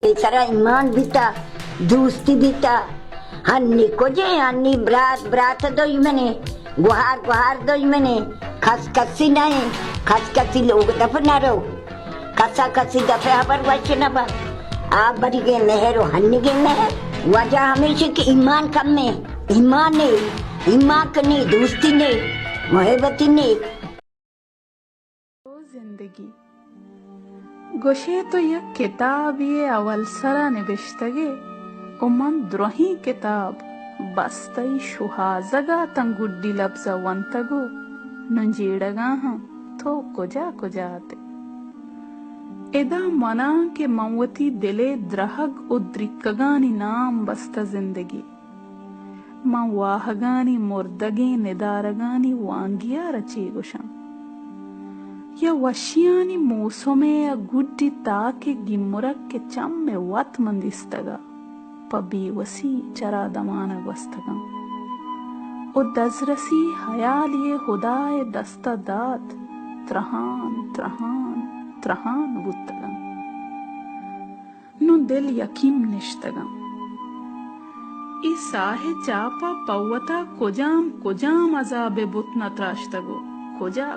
سرا ایمان بیتا دوستی بیتا ہنی کجے ہنی برات دوئی منے گوہار دوئی منے خس کسی نہیں خس کسی لوگ دفع نہ رو کسا کسی دفع پر وچ نہ با آپ بڑی گئے نہر ہنی گئے نہر وجہ ہمیشہ کہ ایمان کم میں ایمان نہیں دوستی نہیں محبتی نہیں زندگی گوشے تو یک کتاب یہ اول سرا نبشتگے من درہیں کتاب بستئی شہازگا تنگڈی لبزا ونتگو ننجیڑگا ہاں تو کجا آتے ادا منا کے موتی دلے درہگ و درکگانی نام بست زندگی من واہگانی مردگی ندارگانی وانگیا رچی گوشم یا وشیانی موسمے یا گڈی تاکے گمرک کے چم میں وط مندستگا پا بی وسی چرا دمانا گوستگا او دزرسی حیالی خدای دست داد ترہان بودتگا نو دل یقین نشتگا ای ساہ چاپا پوتا کجام عذاب بطن تراشتگو کجا